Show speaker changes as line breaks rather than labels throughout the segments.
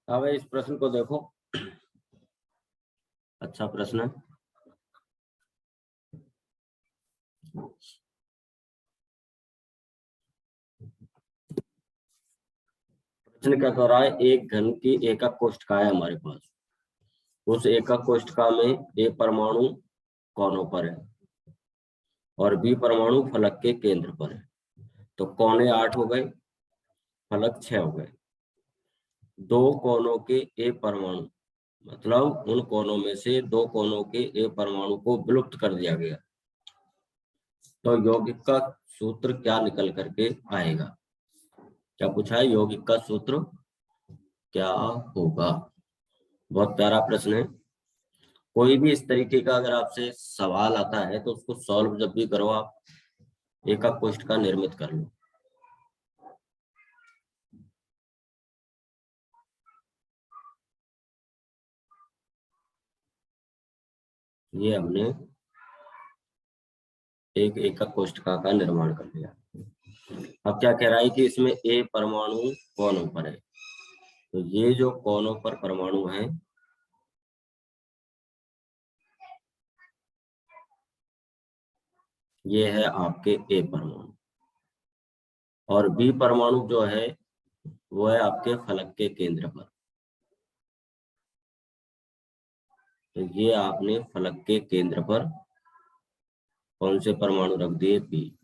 अब इस प्रश्न को देखो, अच्छा प्रश्न है। प्रश्न क्या कर रहा है, एक घन की एकक कोष्ठका है हमारे पास। उस एकक कोष्ठका में ए परमाणु कोनों पर है और बी परमाणु फलक के केंद्र पर है। तो कोने 8 हो गए, फलक 6 हो गए। दो कोनों के ए परमाणु, मतलब उन कोनों में से दो कोनों के ए परमाणु को विलुप्त कर दिया गया। तो यौगिक का सूत्र क्या निकल करके आएगा? क्या पूछा है, यौगिक का सूत्र क्या होगा? बहुत प्यारा प्रश्न है। कोई भी इस तरीके का अगर आपसे सवाल आता है तो उसको सॉल्व जब भी करो आप एकक कोष्ठका निर्मित कर लो। ये हमने एक एकक कोष्ठका का निर्माण कर लिया। अब क्या कह रहा है कि इसमें ए परमाणु कोनों पर है। तो ये जो कोनों पर परमाणु है, ये है आपके ए परमाणु, और बी परमाणु जो है वो है आपके फलक के केंद्र पर। तो ये आपने फलक के केंद्र पर कौन से परमाणु रख दिए, बी।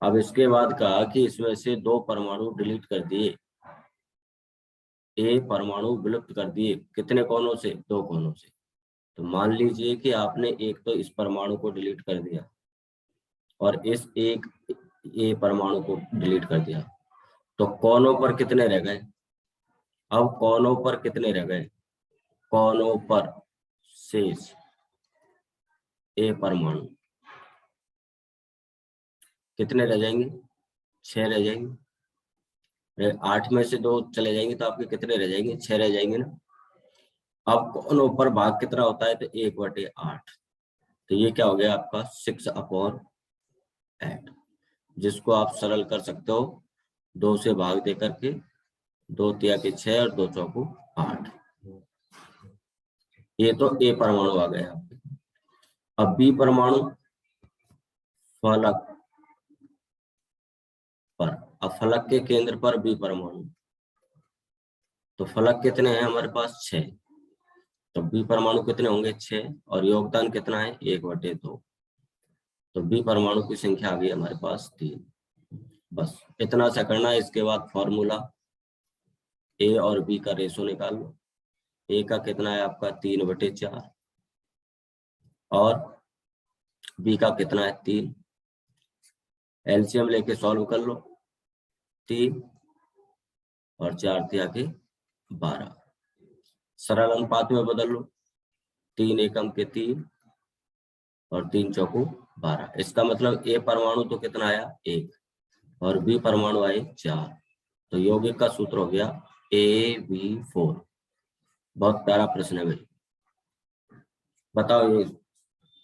अब इसके बाद कहा कि इसमें से दो परमाणु डिलीट कर दिए, ए परमाणु विलुप्त कर दिए। कितने कोनों से? दो कोनों से। तो मान लीजिए कि आपने एक तो इस परमाणु को डिलीट कर दिया और इस एक ए परमाणु को डिलीट कर दिया, तो कोनों पर कितने रह गए? अब कोनों पर कितने रह गए? कोनों पर शेष ए परमाणु कितने रह जाएंगे? 6 रह जाएंगे। 8 में से 2 चले जाएंगे तो आपके कितने रह जाएंगे? 6 रह जाएंगे ना। अब कोनों पर भाग कितना होता है? तो 1/8। तो ये क्या हो गया आपका 6/8, जिसको आप सरल कर सकते हो 2 से भाग दे करके। 2 तिया के 6 और 2 चौको 8। ये तो ए परमाणु आ गया आपके। अब बी परमाणु फलक पर, अब फलक के केंद्र पर बी परमाणु। तो फलक कितने हैं हमारे पास? 6। तो बी परमाणु कितने होंगे? 6, और योगदान कितना है? 1/2। तो बी परमाणु की संख्या आ गई हमारे पास 3। बस इतना सा करना है। इसके बाद फॉर्मूला, ए और बी का रेशो निकाल लो। ए का कितना है आपका? 3/4, और बी का कितना है? 3। एलसीएम लेके सॉल्व कर लो। 3 और 4 तिया के 12। सरल अनुपात में बदल लो। 3 एकम के 3 और 3 चौको 12। इसका मतलब ए परमाणु तो कितना आया? 1, और बी परमाणु आए 4। तो यौगिक का सूत्र हो गया AB4। बहुत प्यारा प्रश्न है भाई। बताओ ये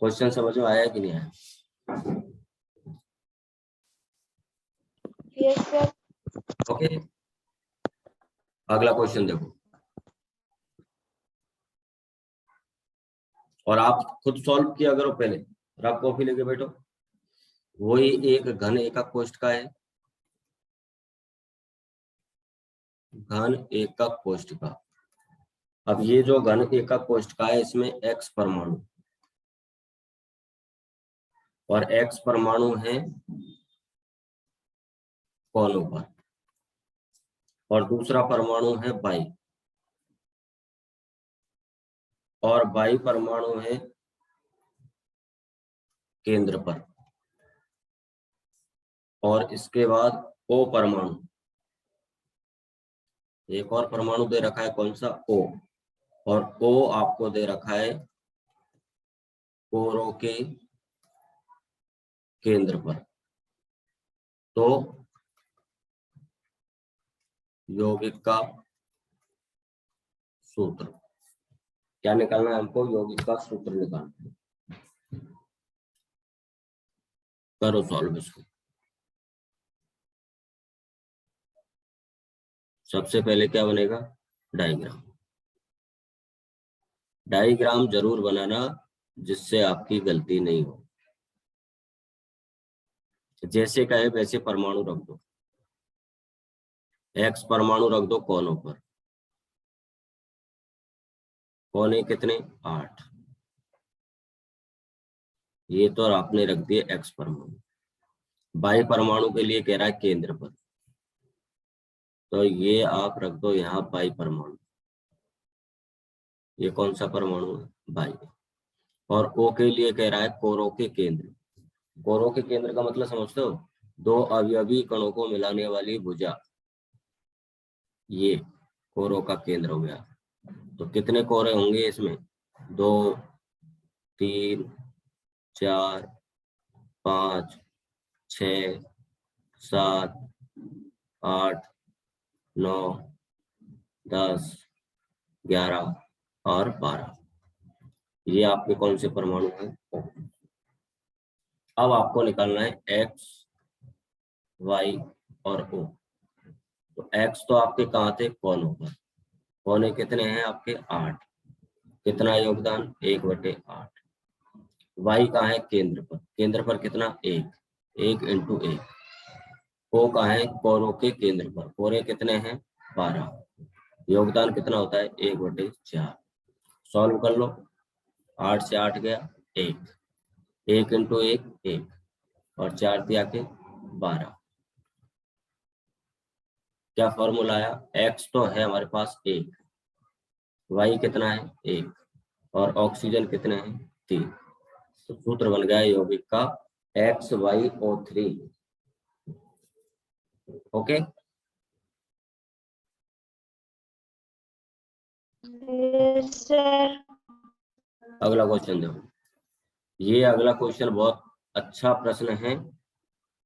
क्वेश्चन समझ में आया कि नहीं आया?
Yes sir.
ओके, अगला क्वेश्चन देखो, और आप खुद सॉल्व किया करो पहले, और आप कॉपी लेके बैठो। वही एक घन एकक कोष्ठका है, घन एकक कोष्ठका। अब ये जो घन एकक कोष्ठका है इसमें x परमाणु, और x परमाणु है कोनों पर, और दूसरा परमाणु है y, और y परमाणु है केंद्र पर। और इसके बाद O परमाणु, एक और परमाणु दे रखा है, कौन सा? O। और O आपको दे रखा है कोरों के केंद्र पर। तो यौगिक का सूत्र क्या निकालना है हमको? यौगिक का सूत्र निकालना है। करो सॉल्व इसको। सबसे पहले क्या बनेगा? डायग्राम। डायग्राम जरूर बनाना जिससे आपकी गलती नहीं हो। जैसे कहे वैसे परमाणु रख दो, एक्स परमाणु रख दो कोनों पर। कोने कितने? 8। ये तो आपने रख दिए एक्स परमाणु। वाई परमाणु के लिए कह रहा है केंद्र पर, तो ये आप रख दो यहाँ वाई परमाणु। ये कौन सा परमाणु है? वाई। और ओ के लिए कह रहा है कोरों के केंद्र। कोरों के केंद्र का मतलब समझते हो? दो अवयवी कणों को मिलाने वाली भुजा, ये कोरों का केंद्र हो गया। तो कितने कोरे होंगे इसमें? 2, 3, 4, 5, 6, 7, 8, 9, 10, 11 और 12। ये आपके कौन से परमाणु हैं? अब आपको निकालना है एक्स, वाई और ओ। तो एक्स तो आपके कहाँ थे? कोनों पर। कोने कितने हैं आपके? 8। कितना योगदान? 1/8। वाई कहाँ है? केंद्र पर। केंद्र पर कितना? 1। 1 × 1। ओ कहाँ है? कोरों के केंद्र पर। कोरे कितने हैं? 12। योगदान कितना होता है? 1/4। सॉल्व कर लो। 8 से 8 गया 1, 1 × 1 1 और 4 दिया के 12। क्या फॉर्मूला आया? एक्स तो है हमारे पास 1, वाई कितना है? 1 और ऑक्सीजन कितने हैं? 3। तो सूत्र बन गया यौगिक का XYO3। ओके।
सर
अगला क्वेश्चन देखो। ये अगला क्वेश्चन बहुत अच्छा प्रश्न है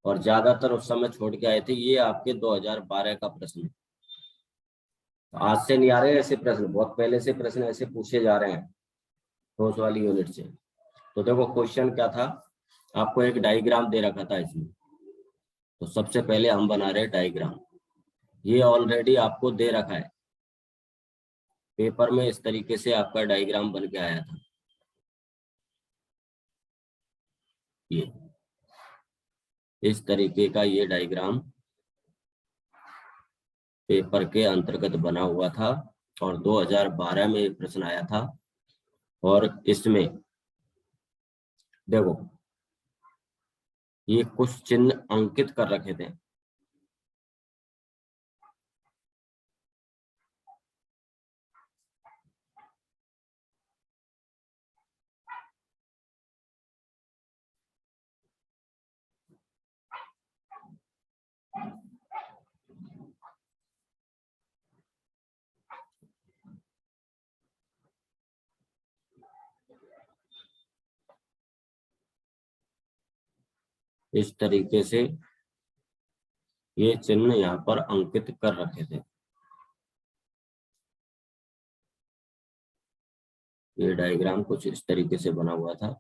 और ज्यादातर उस समय छोड़ के आए थे। ये आपके 2012 का प्रश्न है। आज से नहीं आ रहे ऐसे प्रश्न, बहुत पहले से प्रश्न ऐसे पूछे जा रहे हैं ठोस वाली यूनिट से। तो देखो क्वेश्चन क्या था, आपको एक डायग्राम दे रखा था इसमें। तो सबसे पहले हम बना रहे डायग्राम। ये ऑलरेडी आपको दे रखा है पेपर में, इस तरीके से आपका डायग्राम बन के आया था। ये इस तरीके का ये डायग्राम पेपर के अंतर्गत बना हुआ था और 2012 में ये प्रश्न आया था। और इसमें देखो ये कुछ चिन्ह अंकित कर रखे थे। इस तरीके से ये चिन्ह यहाँ पर अंकित कर रखे थे। ये डायग्राम कुछ इस तरीके से बना हुआ था।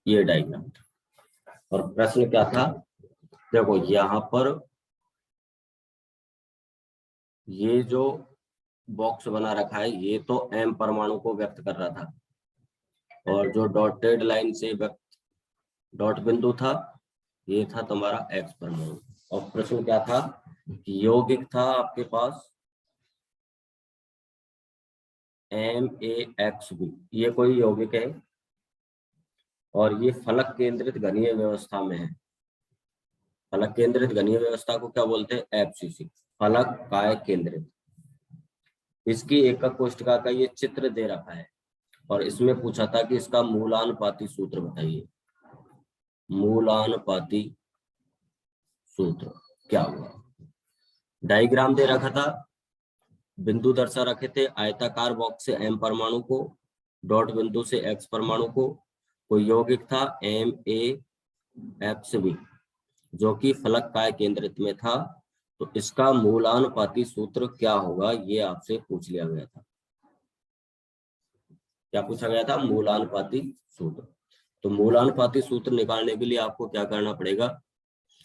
ये डायग्राम था और प्रश्न क्या था? देखो यहाँ पर ये जो बॉक्स बना रखा है ये तो एम परमाणु को व्यक्त कर रहा था और जो डॉटेड लाइन से व्यक्त डॉट बिंदु था ये था तुम्हारा एक्स परमाणु। और प्रश्न क्या था कि यौगिक था आपके पास MaXB। ये कोई यौगिक है और ये फलक केंद्रित घनीय व्यवस्था में है। फलक केंद्रित घनीय व्यवस्था को क्या बोलते हैं? FCC, फलक काय केंद्रित। इसकी एकक कोष्ठका का ये चित्र दे रखा है और इसमें पूछा था कि इसका मूलानुपाती सूत्र बताइए। मूलानुपाती सूत्र क्या हुआ? डायग्राम दे रखा था, बिंदु दर्शा रखे थे आयताकार बॉक्स से एम परमाणु को, डॉट बिंदु से एक्स परमाणु को। कोई यौगिक था एक्स बी जो कि फलक काय केंद्रित में था, तो इसका मूलानुपाती सूत्र क्या होगा, ये आपसे पूछ लिया गया था। क्या पूछा गया था? मूलानुपाती सूत्र। तो मूलानुपाती सूत्र निकालने के लिए आपको क्या करना पड़ेगा,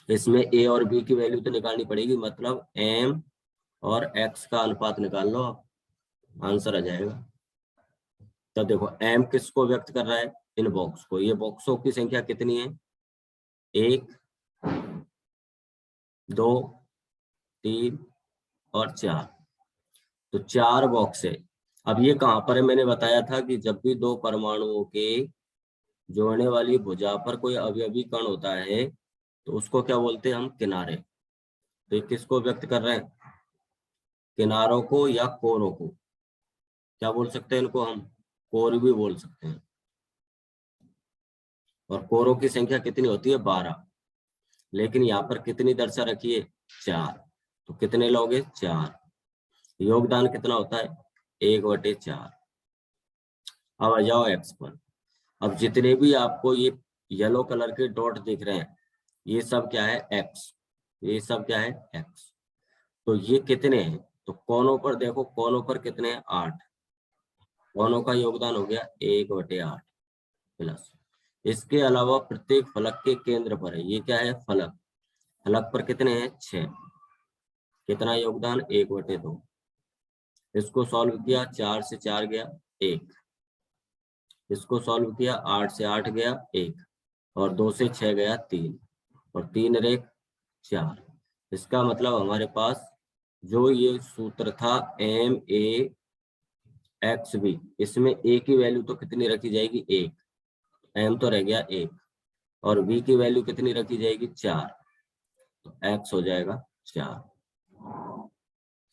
इसमें ए और बी की वैल्यू तो निकालनी पड़ेगी, मतलब एम और एक्स का अनुपात निकाल लो आप, आंसर आ जाएगा। तो देखो एम किसको व्यक्त कर रहा है, इन बॉक्स को, ये बॉक्सों की संख्या कितनी है, 1 2 3 और 4, तो 4 बॉक्स है। अब ये कहां पर है, मैंने बताया था कि जब भी दो परमाणुओं के जोड़ने वाली भुजा पर कोई अवयवी कण होता है तो उसको क्या बोलते हैं हम, किनारे। तो ये किसको व्यक्त कर रहे हैं, किनारों को या कोरों को। क्या बोल सकते हैं इनको हम, कोर भी बोल सकते हैं। और कोरों की संख्या कितनी होती है, 12, लेकिन यहाँ पर कितनी दर्शा रखी है, 4, तो कितने लोगे, 4। योगदान कितना होता है, 1/4। अब आ जाओ एक्स पर। अब जितने भी आपको ये येलो कलर के डॉट दिख रहे हैं, ये सब क्या है, एक्स, ये सब क्या है, एक्स। तो ये कितने हैं, तो कोनों पर देखो, कोनों पर कितने हैं, 8। कोनों का योगदान हो गया 1/8 प्लस। इसके अलावा प्रत्येक फलक के केंद्र पर है, ये क्या है, फलक, फलक पर कितने हैं, 6। कितना योगदान, 1/2। इसको सॉल्व किया, 4 से 4 गया 1। इसको सॉल्व किया, 8 से 8 गया 1, और 2 से 6 गया 3, और 3 रेख 4। इसका मतलब हमारे पास जो ये सूत्र था एम ए एक्स बी, इसमें ए की वैल्यू तो कितनी रखी जाएगी, 1, एम तो रह गया 1, और बी की वैल्यू कितनी रखी जाएगी, 4, तो एक्स हो जाएगा 4।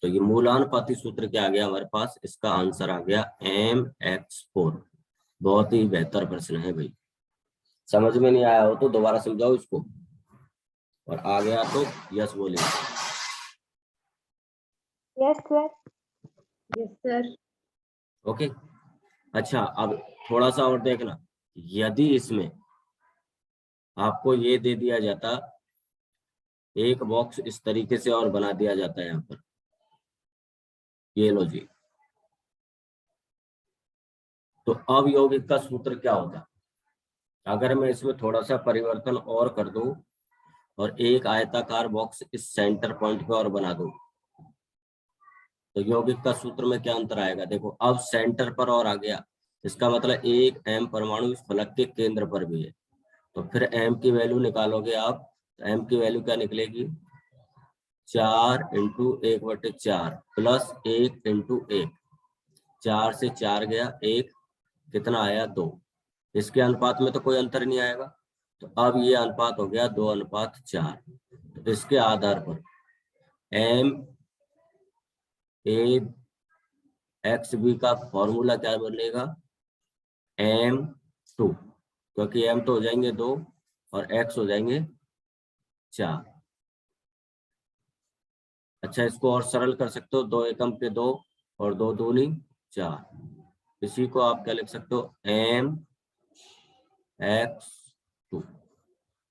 तो ये मूलानुपाती सूत्र क्या आ गया हमारे पास, इसका आंसर आ गया mx4। बहुत ही बेहतर प्रश्न है भाई, समझ में नहीं आया हो तो दोबारा समझाओ इसको, और आ गया तो यस बोलिए।
Yes, sir. Yes, sir.
Okay, अच्छा अब थोड़ा सा और देखना, यदि इसमें आपको ये दे दिया जाता, एक बॉक्स इस तरीके से और बना दिया जाता है यहाँ पर, ये लो जी, तो अब यौगिक का सूत्र क्या होता, अगर मैं इसमें थोड़ा सा परिवर्तन और कर दूं और एक आयताकार बॉक्स इस सेंटर पॉइंट पे और बना दूं, तो यौगिक का सूत्र में क्या अंतर आएगा, देखो अब सेंटर पर और आ गया, इसका मतलब एक एम परमाणु इस फलक के केंद्र पर भी है, तो फिर एम की वैल्यू निकालोगे आप, तो एम की वैल्यू क्या निकलेगी, 4 × 1/4 प्लस 1 × 1, 4 से 4 गया 1, कितना आया 2। इसके अनुपात में तो कोई अंतर नहीं आएगा, तो अब ये अनुपात हो गया 2:4। तो इसके आधार पर एम ए एक्स बी का फॉर्मूला क्या बनेगा, m2, क्योंकि m तो हो जाएंगे 2 और x हो जाएंगे 4। अच्छा इसको और सरल कर सकते हो, 2 एकम के 2 और 2 दूनी 4, इसी को आप क्या लिख सकते हो, mx2,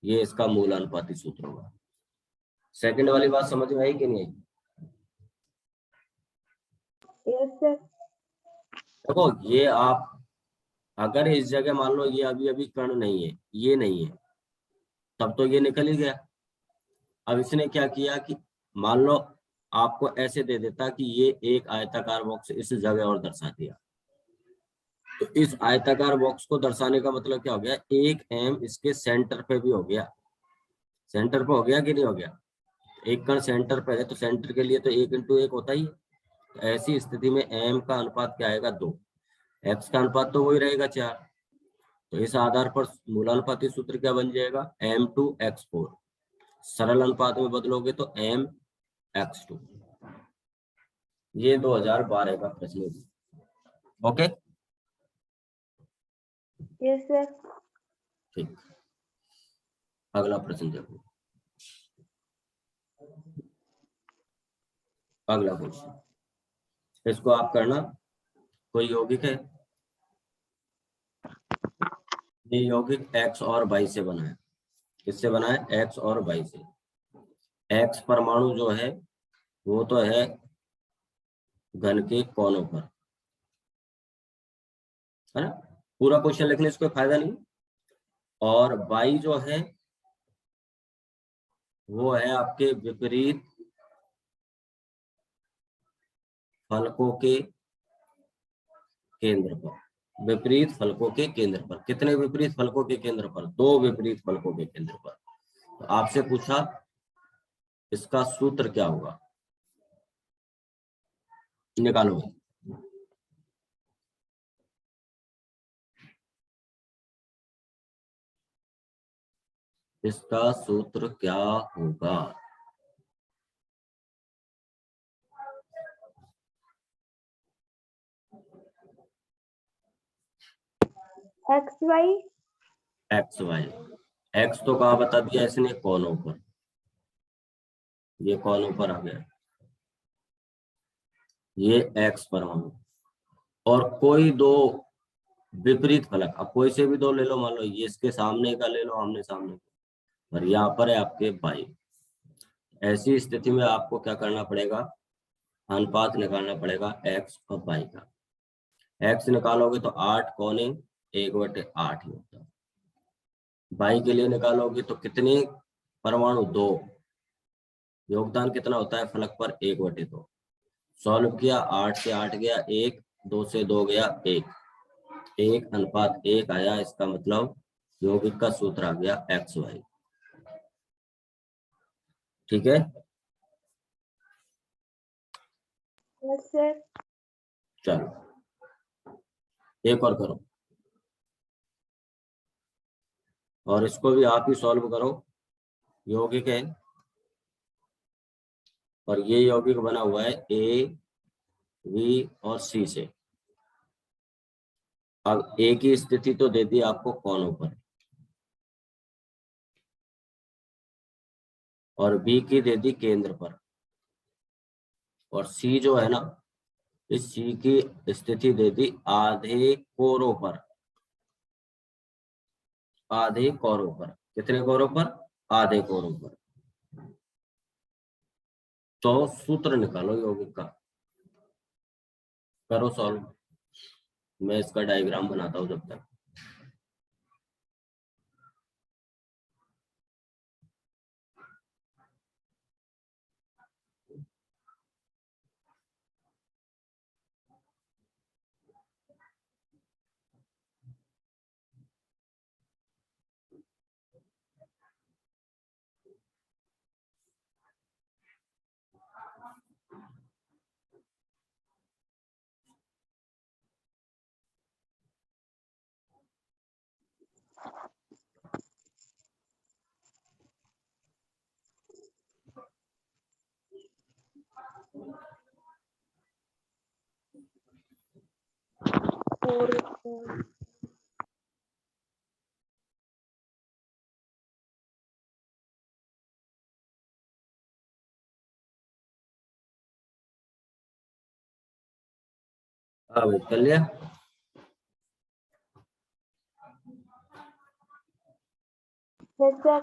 ये इसका मूलानुपाती सूत्र होगा। सेकंड वाली बात समझ में आई कि नहीं?
Yes, sir.
देखो ये आप अगर इस जगह मान लो ये अभी अभी कण नहीं है, ये नहीं है, तब तो ये निकल ही गया। अब इसने क्या किया कि मान लो आपको ऐसे दे देता कि ये एक आयताकार बॉक्स इस जगह और दर्शा दिया, तो इस आयताकार बॉक्स को दर्शाने का मतलब क्या हो गया, एक एम इसके सेंटर पे भी हो गया, सेंटर पे हो गया कि नहीं हो गया, एक कण सेंटर पे है तो सेंटर के लिए तो 1 × 1 होता ही है। तो ऐसी स्थिति में एम का अनुपात क्या आएगा, 2, एक्स का अनुपात तो वही रहेगा 4। तो इस आधार पर मूलानुपाती सूत्र क्या बन जाएगा, m2x4, सरल अनुपात में बदलोगे तो mx2। ये 2012 का प्रश्न है। Okay
Yes, sir.
ठीक, अगला प्रश्न देखो, अगला क्वेश्चन, इसको आप करना, कोई यौगिक है, ये यौगिक x और y से बना है, किससे बना है? X और Y से। X परमाणु जो है वो तो है घन के कोनों पर, है ना। पूरा क्वेश्चन लिखने से कोई फायदा नहीं। और Y जो है वो है आपके विपरीत फलकों के केंद्र पर। विपरीत फलकों के केंद्र पर। कितने विपरीत फलकों के केंद्र पर? 2 विपरीत फलकों के केंद्र पर। तो आपसे पूछा इसका सूत्र क्या होगा, निकालो। इसका सूत्र क्या होगा?
XY।
XY। X तो कहाँ बता दिया इसने? कोनों पर। ये कोनों पर आ गया, ये X परमाणु। और कोई दो विपरीत फलक, अब कोई से भी दो ले लो, मान लो ये इसके सामने का ले लो, आमने सामने, और यहाँ पर है आपके Y। ऐसी स्थिति में आपको क्या करना पड़ेगा? अनुपात निकालना पड़ेगा X और Y का। X निकालोगे तो 8 कोने 1/8 ही होता है। Y के लिए निकालोगे तो कितने परमाणु? 2। योगदान कितना होता है फलक पर? 1/2। सॉल्व किया, 8 से 8 गया 1, 2 से 2 गया 1, 1:1 आया। इसका मतलब यौगिक का सूत्र आ गया XY। ठीक है,
यस सर।
चलो एक और करो, और इसको भी आप ही सॉल्व करो। यौगिक है और ये यौगिक बना हुआ है A, V और C से। अब A की स्थिति तो दे दी आपको कोनों पर, और B की दे दी केंद्र पर, और C जो है ना, इस C की स्थिति दे दी आधे कोरों पर। आधे कोरों पर। कितने कोरों पर? आधे कोरों पर। तो सूत्र निकालो यौगिक का, करो सॉल्व। मैं इसका डायग्राम बनाता हूं जब तक। हाँ भाई, कर लिया।
Yes sir.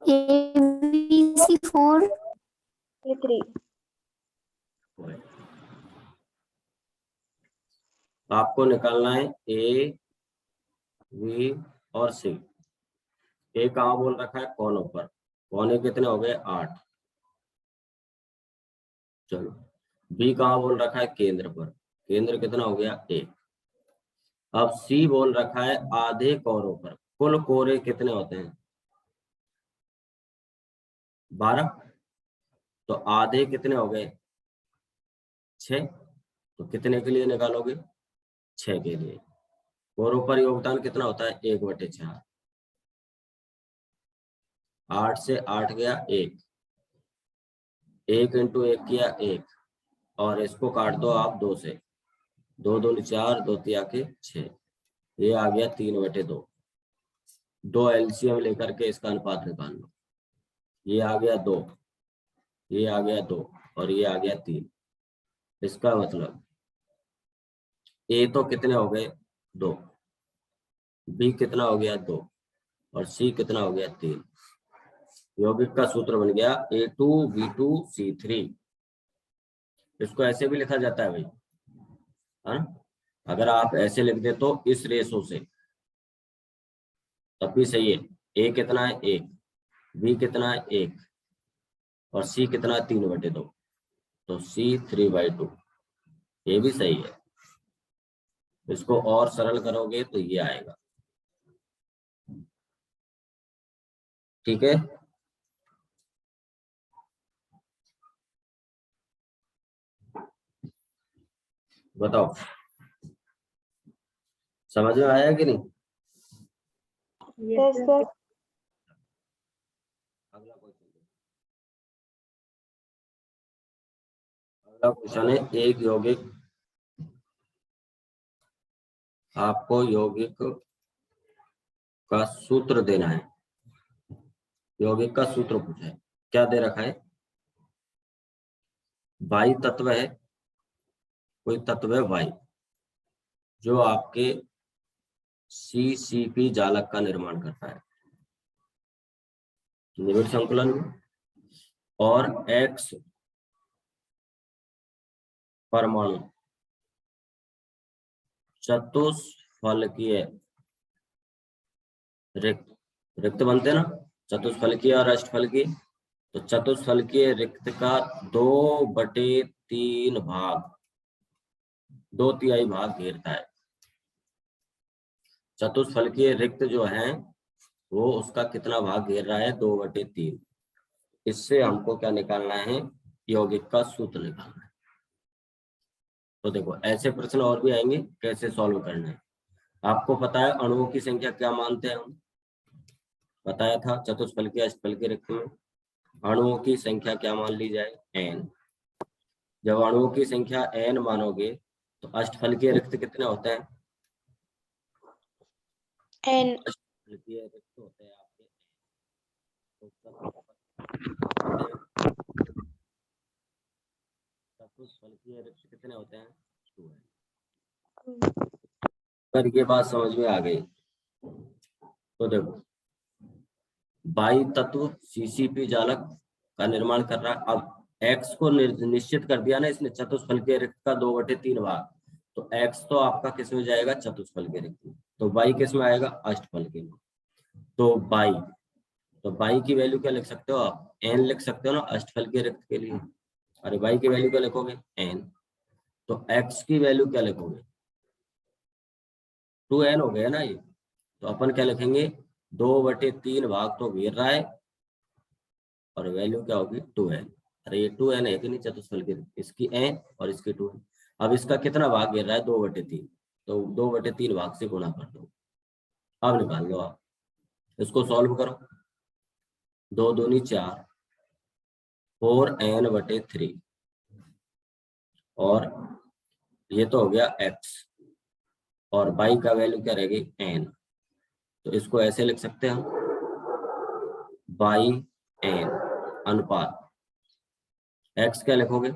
ABC4
A3।
आपको निकालना है A, V और C। A कहाँ बोल रखा है? कोनों पर। कोने कितने हो गए? 8। चलो, B कहाँ बोल रखा है? केंद्र पर। केंद्र कितना हो गया? 1। अब C बोल रखा है आधे कोरों पर। कुल कोरे कितने होते हैं? 12। तो आधे कितने हो गए? 6। तो कितने के लिए निकालोगे? 6 के लिए। कोरों पर योगदान कितना होता है? 1/4। 8 से 8 गया 1, 1 × 1 किया 1, और इसको काट दो आप 2 से। 2 दूनी 4, 2 तिया के 6। ये आ गया 3/2। 2 LCM लेकर के इसका अनुपात निकाल लो। ये आ गया 2, ये आ गया 2, और ये आ गया 3। इसका मतलब A तो कितने हो गए? 2, बी कितना हो गया 2 और सी कितना हो गया 3। यौगिक का सूत्र बन गया A2B2C3। इसको ऐसे भी लिखा जाता है भाई, है ना? अगर आप ऐसे लिख दे तो इस रेशो से तब भी सही है। ए कितना है 1, बी कितना है 1 और सी कितना है 3/2, तो C 3/2, ये भी सही है। इसको और सरल करोगे तो ये आएगा। ठीक है, बताओ समझ में आया कि नहीं?
Yes sir.
अगला क्वेश्चन है, एक यौगिक, आपको यौगिक का सूत्र देना है। यौगिक का सूत्र पूछा है, क्या दे रखा है? वाई तत्व है, कोई तत्व है वाई जो आपके CCP जालक का निर्माण करता है निबिड़ संकुलन में, और X परमाणु चतुष्फलकीय रिक्त बनते हैं ना, चतुष्फलकीय और अष्टफलकीय। तो चतुष्फलकीय रिक्त का 2/3 भाग, 2/3 भाग घेरता है। चतुष्फलकीय रिक्त जो है वो उसका कितना भाग घेर रहा है? 2/3। इससे हमको क्या निकालना है? यौगिक का सूत्र निकालना है। तो देखो ऐसे प्रश्न और भी आएंगे, कैसे सॉल्व करना है। आपको पता है अणुओं की संख्या क्या मानते हैं हम? बताया था चतुष्फलकीय अष्टफलकीय रिक्त में अणुओं की संख्या क्या मान ली जाए? n। जब अणुओं की संख्या n मानोगे तो अष्टफलकीय रिक्त कितने होते हैं?
n।
अष्टफलकीय रिक्त होते हैं आपके चतुष्फलकीय रिक्त कितने होते हैं? 2 है। अगर ये बात समझ में आ गई तो देखो, बाई तत्व CCP जालक का निर्माण कर रहा है। अब X को निश्चित कर दिया ना इसने, चतुष्फलकीय रिक्त का 2/3 भाग, तो X तो आपका किस में जाएगा? चतुष्फलकीय रिक्त में। तो बाई किस में आएगा? अष्टफलकीय में। तो बाई की वैल्यू क्या लिख सकते हो आप? n लिख सकते हो ना अष्टफलकीय रिक्त के लिए। अरे बाई की वैल्यू क्या लिखोगे? n। तो X की वैल्यू क्या लिखोगे? 2n हो गया ना ये। तो अपन क्या लिखेंगे? 2/3 भाग तो घेर रहा है और वैल्यू क्या होगी? 2n। अरे ये 2n है कि नहीं चतुष्फलकीय, इसकी n और इसकी 2n। अब इसका कितना भाग घेर रहा है? 2/3, तो 2/3 भाग से गुणा कर दो। अब निकाल लो आप, इसको सॉल्व करो। 2 दूनी 4, 4n/3 और ये तो हो गया x और y का वैल्यू क्या रहेगी? n। तो इसको ऐसे लिख सकते हैं हम, y/n अनुपात। x क्या लिखोगे?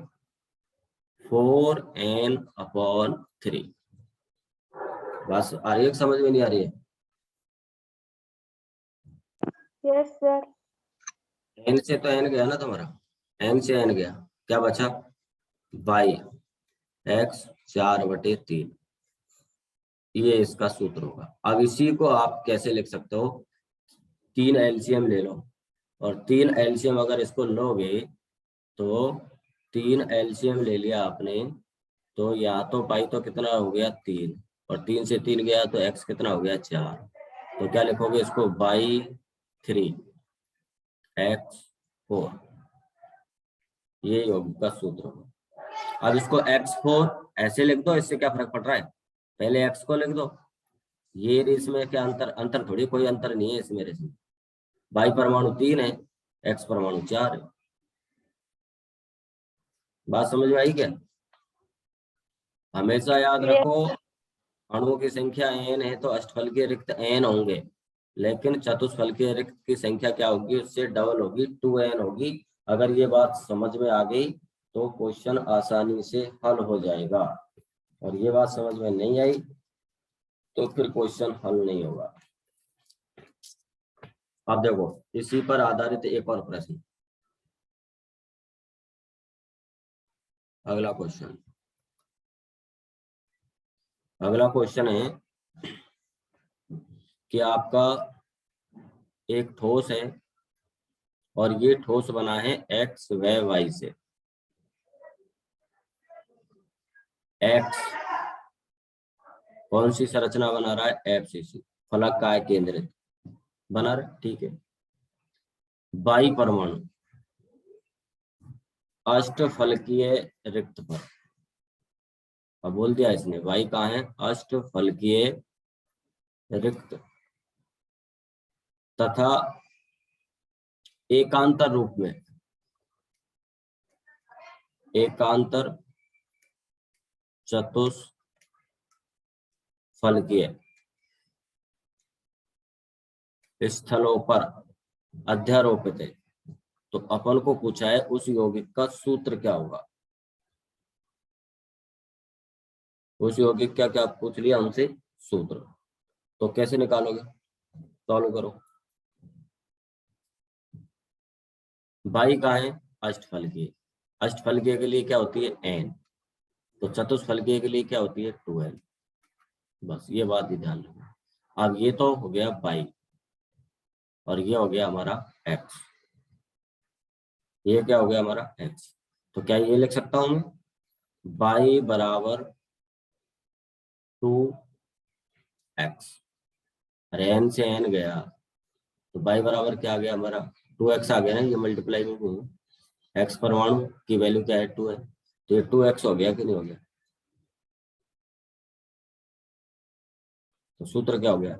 4n/3। बस आ रही है, समझ में नहीं आ रही है?
Yes sir.
n से तो n गया ना तुम्हारा, n से n गया, क्या बचा? y x 4/3। ये इसका सूत्र होगा। अब इसी को आप कैसे लिख सकते हो? 3 LCM ले लो, और 3 LCM अगर इसको लोगे तो 3 LCM ले लिया आपने, तो या तो पाई तो कितना हो गया? 3, और 3 से 3 गया तो x कितना हो गया? 4। तो क्या लिखोगे इसको? By 3 x4। ये यौगिक का सूत्र होगा। अब इसको x4 ऐसे लिख दो, इससे क्या फर्क पड़ रहा है? पहले x को लिख दो। ये इसमें क्या अंतर थोड़ी, कोई अंतर नहीं है इसमें। इसमें बाई परमाणु 3 है, x परमाणु 4 है। बात समझ में आई क्या? हमेशा याद रखो, अणुओं की संख्या n है तो अष्टफलकीय रिक्त n होंगे, लेकिन चतुष्फलकीय रिक्त की संख्या क्या होगी? उससे डबल होगी, 2n होगी। अगर ये बात समझ में आ गई तो क्वेश्चन आसानी से हल हो जाएगा। और ये बात समझ में नहीं आई तो फिर क्वेश्चन हल नहीं होगा। अब देखो इसी पर आधारित एक और प्रश्न, अगला क्वेश्चन है कि आपका एक ठोस है और ये ठोस बना है एक्स व वाई से। एक्स कौन सी संरचना बना रहा है, एफसीसी, फलक का है केंद्रित बना रहा, ठीक है। वाई परमाणु अष्टफलकीय रिक्त पर, अब बोल दिया इसने वाई कहाँ है, अष्टफलकीय रिक्त तथा एकांतर रूप में, एकांतर चतुष्फलकीय स्थलों पर अध्यारोपित है। तो अपन को पूछा है उस यौगिक का सूत्र क्या होगा। उस यौगिक क्या क्या पूछ लिया हमसे, सूत्र। तो कैसे निकालोगे, सॉल्व करो। बाई का है अष्टफलकीय, अष्टफलकीय के लिए क्या होती है एन, तो चतुष्फलकीय के लिए क्या होती है 2n। बस ये बात भी ध्यान रखना। अब ये तो हो गया बाई और ये हो गया हमारा x, ये क्या हो गया हमारा x। तो क्या ये लिख सकता हूं मैं, बाई बराबर 2x, अरे n से n गया तो बाई बराबर क्या आ गया हमारा 2x आ गया ना, ये मल्टीप्लाई में हूँ, x परमाणु की वैल्यू क्या है 2 है, तो ये 2x हो गया कि नहीं हो गया। तो सूत्र क्या हो गया,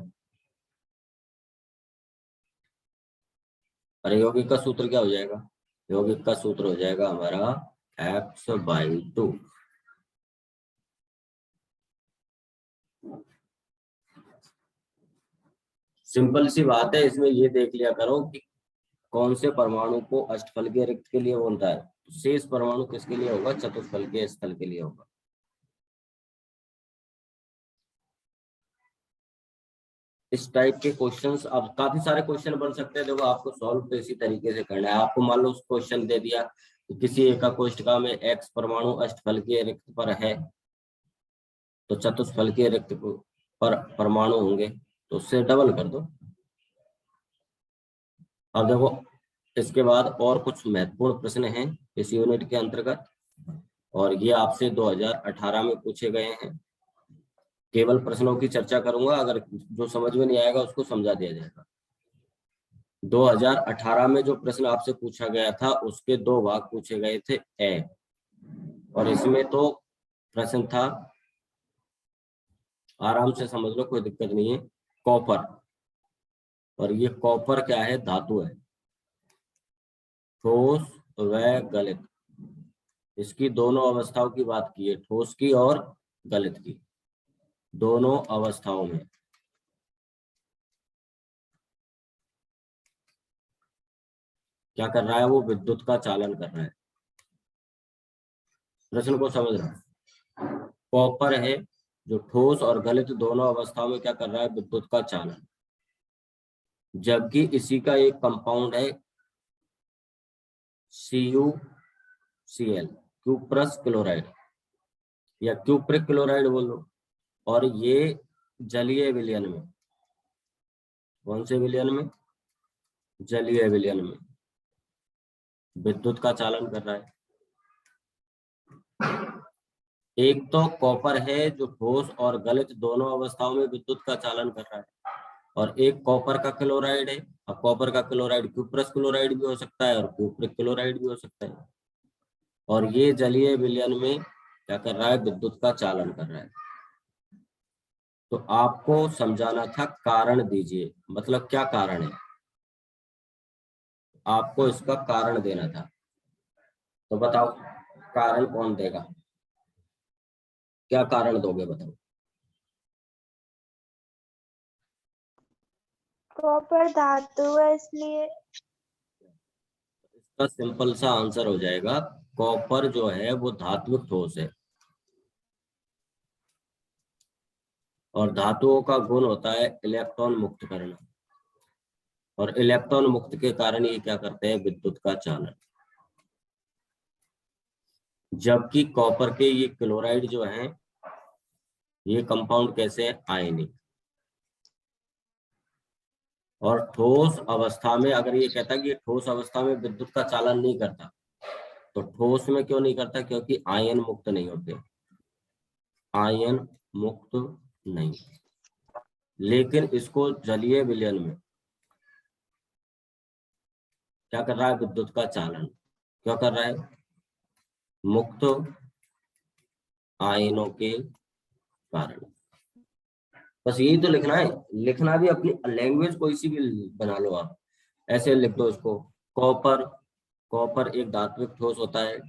अरे यौगिक का सूत्र क्या हो जाएगा, यौगिक का सूत्र हो जाएगा हमारा x/2। सिंपल सी बात है, इसमें ये देख लिया करो कि कौन से परमाणु को अष्टफलकीय रिक्त के लिए बोलता है, शेष परमाणु किसके लिए होगा, चतुष्फलकीय स्थल के लिए होगा। इस टाइप के क्वेश्चंस अब काफी सारे क्वेश्चन बन सकते हैं। देखो आपको सॉल्व तो इसी तरीके से करना है। आपको मान लो क्वेश्चन दे दिया कि किसी एका कोष्ठिका में x परमाणु अष्टफलकीय रिक्त पर है, तो चतुष्फलकीय रिक्त पर परमाणु होंगे, तो उससे डबल कर दो। अब देखो इसके बाद और कुछ महत्वपूर्ण प्रश्न हैं इस यूनिट के अंतर्गत, और ये आपसे 2018 में पूछे गए हैं। केवल प्रश्नों की चर्चा करूंगा, अगर जो समझ में नहीं आएगा उसको समझा दिया जाएगा। 2018 में जो प्रश्न आपसे पूछा गया था उसके 2 भाग पूछे गए थे ए, और इसमें तो प्रश्न था, आराम से समझ लो कोई दिक्कत नहीं है, कॉपर, और ये कॉपर क्या है, धातु है, ठोस व गलित, इसकी दोनों अवस्थाओं की बात की है, ठोस की और गलित की, दोनों अवस्थाओं में क्या कर रहा है, वो विद्युत का चालन कर रहा है। प्रश्न को समझ रहा है, कॉपर है जो ठोस और गलित दोनों अवस्थाओं में क्या कर रहा है, विद्युत का चालन, जबकि इसी का एक कंपाउंड है CuCl, क्यूप्रस क्लोराइड या क्यूप्रिक क्लोराइड बोलो, और ये जलीय विलयन में, कौन से विलयन में, जलीय विलयन में विद्युत का चालन कर रहा है। एक तो कॉपर है जो ठोस और गलित दोनों अवस्थाओं में विद्युत का चालन कर रहा है, और एक कॉपर का क्लोराइड है। अब कॉपर का क्लोराइड क्यूप्रस क्लोराइड भी हो सकता है और क्यूप्रिक क्लोराइड भी हो सकता है, और ये जलीय विलयन में क्या कर रहा है, विद्युत का चालन कर रहा है। तो आपको समझाना था, कारण दीजिए, मतलब क्या कारण है, आपको इसका कारण देना था। तो बताओ कारण कौन देगा, क्या कारण दोगे बताओ।
कॉपर धातु है इसलिए।
इसका सिंपल सा आंसर हो जाएगा, कॉपर जो है वो धात्विक ठोस है। और धातुओं का गुण होता है इलेक्ट्रॉन मुक्त करना, और इलेक्ट्रॉन मुक्त के कारण ये क्या करते हैं, विद्युत का चालन। जबकि कॉपर के ये क्लोराइड जो है ये कंपाउंड कैसे है, आयनिक। और ठोस अवस्था में अगर ये कहता है कि ठोस अवस्था में विद्युत का चालन नहीं करता, तो ठोस में क्यों नहीं करता, क्योंकि आयन मुक्त नहीं होते, आयन मुक्त नहीं। लेकिन इसको जलीय विलयन में क्या कर रहा है, विद्युत का चालन। क्यों कर रहा है, मुक्त आयनों के कारण। बस यही तो लिखना है, लिखना भी अपनी लैंग्वेज कोई सी भी बना लो आप, ऐसे लिख दो इसको। कॉपर, कॉपर एक धात्विक ठोस होता है,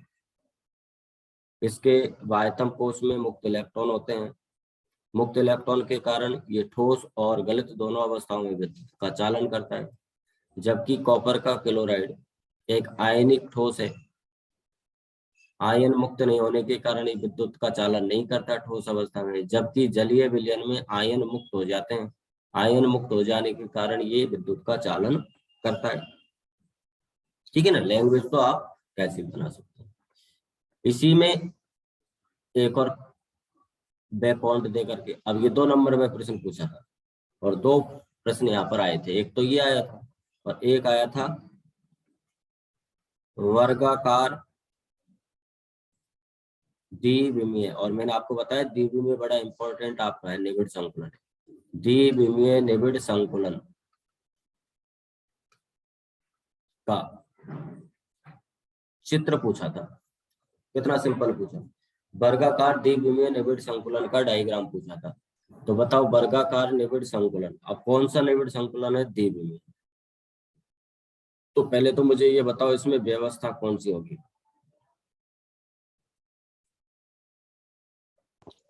इसके बाह्यतम कोश में मुक्त इलेक्ट्रॉन होते हैं। मुक्त इलेक्ट्रॉन के कारण ये ठोस और गलित दोनों अवस्थाओं में विद्युत का चालन करता है। जबकि कॉपर का क्लोराइड एक आयनिक ठोस है, आयन मुक्त नहीं होने के कारण ये विद्युत का चालन नहीं करता ठोस अवस्था में। जबकि जलीय विलयन में आयन मुक्त हो जाते हैं, आयन मुक्त हो जाने के कारण ये विद्युत का चालन करता है। ठीक है ना, लैंग्वेज तो आप कैसे बना सकते हैं। इसी में एक और बैक पॉइंट दे करके, अब ये 2 नंबर में प्रश्न पूछा था और 2 प्रश्न यहाँ पर आए थे। एक तो ये आया था और एक आया था वर्गाकार द्विविमीय। और मैंने आपको बताया द्विविमीय बड़ा इंपॉर्टेंट आपका है, निबिड़ संकुलन। द्विविमीय निबिड़ संकुलन का चित्र पूछा था। कितना सिंपल पूछा, वर्गाकार द्विविमीय निबिड़ संकुलन का डायग्राम पूछा था। तो बताओ वर्गाकार निबिड़ संकुलन, अब कौन सा निबिड़ संकुलन है, द्विविमीय। तो पहले तो मुझे ये बताओ इसमें व्यवस्था कौन सी होगी,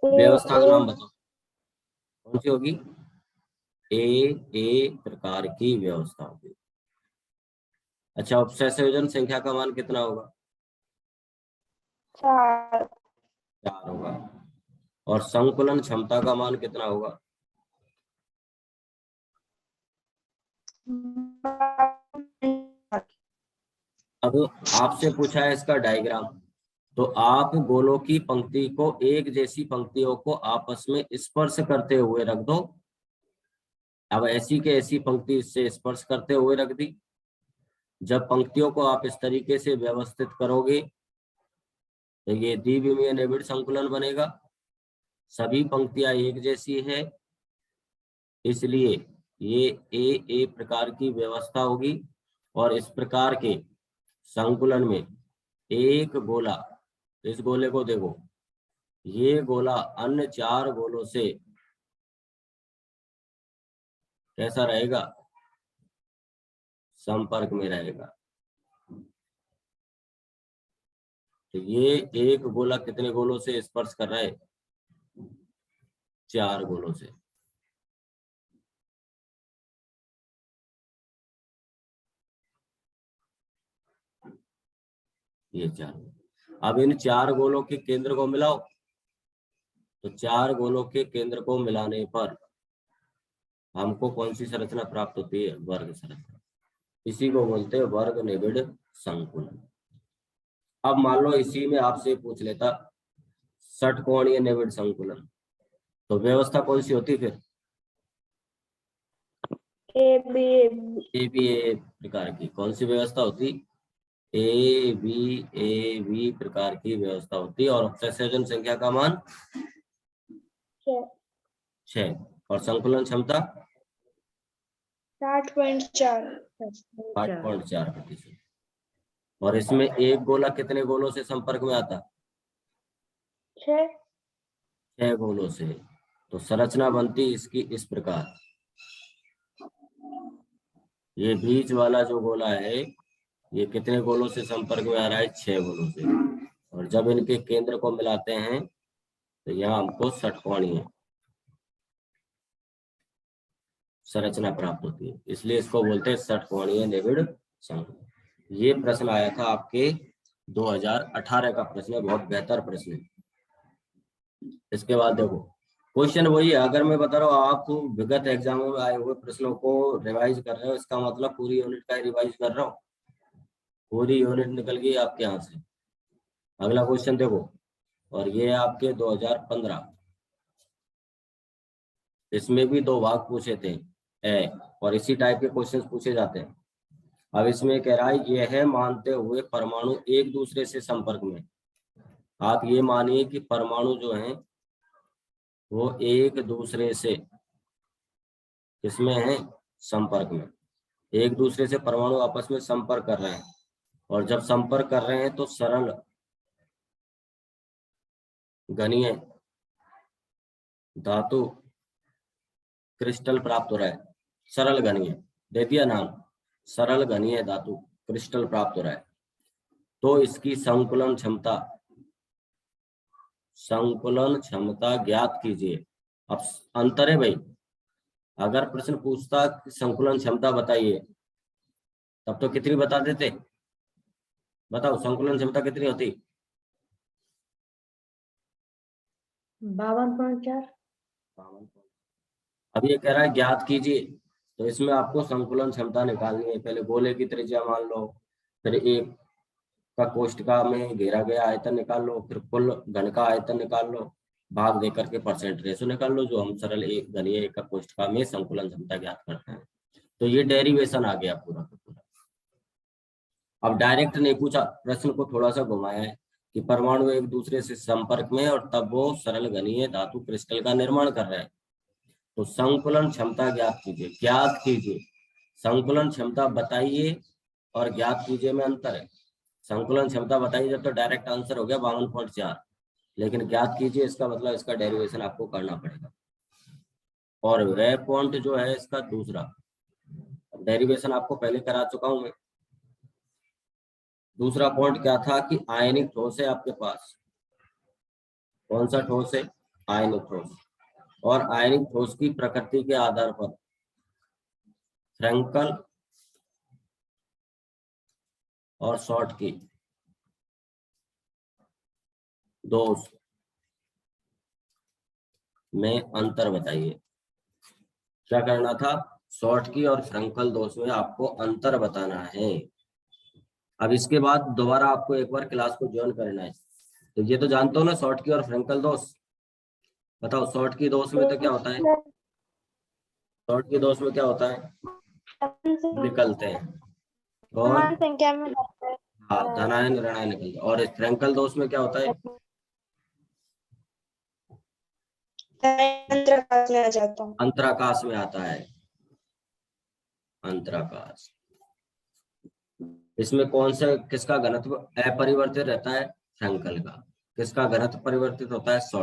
व्यवस्था का नाम बताओ कौन सी होगी, ए प्रकार की व्यवस्था होगी। अच्छा, उपसय संयोजन संख्या का मान कितना होगा,
4
4 होगा। और संकुलन क्षमता का मान कितना होगा, अब आपसे पूछा है इसका डायग्राम, तो आप गोलों की पंक्ति को, एक जैसी पंक्तियों को आपस में स्पर्श करते हुए रख दो। अब ऐसी के ऐसी पंक्ति इससे स्पर्श करते हुए रख दी। जब पंक्तियों को आप इस तरीके से व्यवस्थित करोगे तो ये द्विविमीय निबिड़ संकुलन बनेगा। सभी पंक्तियां एक जैसी है, इसलिए ये ए प्रकार की व्यवस्था होगी। और इस प्रकार के संकुलन में एक गोला, इस गोले को देखो, ये गोला अन्य 4 गोलों से कैसा रहेगा, संपर्क में रहेगा। तो ये एक गोला कितने गोलों से स्पर्श कर रहा है, 4 गोलों से। ये 4, अब इन 4 गोलों के केंद्र को मिलाओ, तो 4 गोलों के केंद्र को मिलाने पर हमको कौन सी संरचना प्राप्त होती है, वर्ग संरचना। इसी को बोलते हैं वर्ग निबिड़ संकुलन। अब मान लो इसी में आपसे पूछ लेता षटकोणीय निबिड़ संकुलन, तो व्यवस्था कौन सी होती फिर,
ए
बी ए प्रकार की। कौन सी व्यवस्था होती, ए बी प्रकार की व्यवस्था होती। और संयोजन संख्या का मान 6 और संकुलन क्षमता 60.4%। और इसमें एक गोला कितने गोलों से संपर्क में आता, 6 गोलों से। तो संरचना बनती इसकी इस प्रकार, ये बीच वाला जो गोला है ये कितने गोलों से संपर्क में आ रहा है, 6 गोलों से। और जब इनके केंद्र को मिलाते हैं तो यहाँ हमको षटकोणीय संरचना प्राप्त होती है, इसलिए इसको बोलते हैं षटकोणीय निबिड़ संकुलन। ये प्रश्न आया था आपके 2018 का प्रश्न है, बहुत बेहतर प्रश्न है। इसके बाद देखो क्वेश्चन वही है। अगर मैं बता रहा हूँ आप विगत एग्जामों में आए हुए प्रश्नों को रिवाइज कर रहे हो, इसका मतलब पूरी यूनिट का रिवाइज कर रहा हूँ। पूरी यूनिट निकल गई आपके यहाँ से। अगला क्वेश्चन देखो, और ये है आपके 2015, इसमें भी 2 भाग पूछे थे और इसी टाइप के क्वेश्चंस पूछे जाते हैं। अब इसमें कह रहा है यह है मानते हुए परमाणु एक दूसरे से संपर्क में। आप ये मानिए कि परमाणु जो हैं वो एक दूसरे से किसमें है, संपर्क में। एक दूसरे से परमाणु आपस में संपर्क कर रहे हैं, और जब संपर्क कर रहे हैं तो सरल घनीय धातु क्रिस्टल प्राप्त हो रहा है। सरल घनीय दे दिया नाम, सरल घनीय धातु क्रिस्टल प्राप्त हो रहा है। तो इसकी संकुलन क्षमता ज्ञात कीजिए। अब अंतर है भाई, अगर प्रश्न पूछता कि संकुलन क्षमता बताइए तब तो कितनी बता देते। बताओ संकुलन क्षमता कितनी होती।
52.4।
अब ये कह रहा है ज्ञात कीजिए, तो इसमें आपको संकुलन क्षमता निकालनी है। पहले गोले की त्रिज्या मान लो, फिर एक का कोष्ठका में घेरा गया आयतन निकाल लो, फिर कुल घन का आयतन निकाल लो, भाग देकर के परसेंट रेशो निकाल लो, जो हम सरल एक घनीय एक का कोष्ठका में संकुलन क्षमता ज्ञात करते हैं। तो ये डेरिवेशन आ गया पूरा का पूरा। अब डायरेक्ट नहीं पूछा, प्रश्न को थोड़ा सा घुमाया है कि परमाणु एक दूसरे से संपर्क में और तब वो सरल घनीय धातु क्रिस्टल का निर्माण कर रहे हैं। तो संकुलन क्षमता ज्ञात कीजिए। संकुलन क्षमता बताइए और ज्ञात कीजिए में अंतर है। संकुलन क्षमता बताइए जब तो डायरेक्ट आंसर हो गया 52.4, लेकिन ज्ञात कीजिए इसका मतलब इसका डेरिवेशन आपको करना पड़ेगा। और वह पॉइंट जो है इसका दूसरा डेरिवेशन आपको पहले करा चुका हूं मैं। दूसरा पॉइंट क्या था कि आयनिक ठोस है आपके पास। कौन सा ठोस है, आयनिक ठोस। और आयनिक ठोस की प्रकृति के आधार पर फ्रैंकल और शॉर्टकी दोष में अंतर बताइए। क्या करना था, शॉर्टकी और फ्रैंकल दोष में आपको अंतर बताना है। अब इसके बाद दोबारा आपको एक बार क्लास को ज्वाइन करना है। तो ये तो जानते हो ना शॉर्टकी और फ्रैंकल दोष। बताओ शॉर्टकी दोष में तो क्या होता है, शॉर्टकी दोष में क्या होता है, निकलते हैं कौन,
समान संख्या में
हाँ धनायन ऋणायन निकलते हैं। और फ्रैंकल दोष में क्या होता है, अंतराकाश में आता है, अंतराकाश। इसमें कौन से किसका घनत्व अपरिवर्तित रहता है, फ्रैंकल का। किसका घनत्व परिवर्तित होता है, शॉर्ट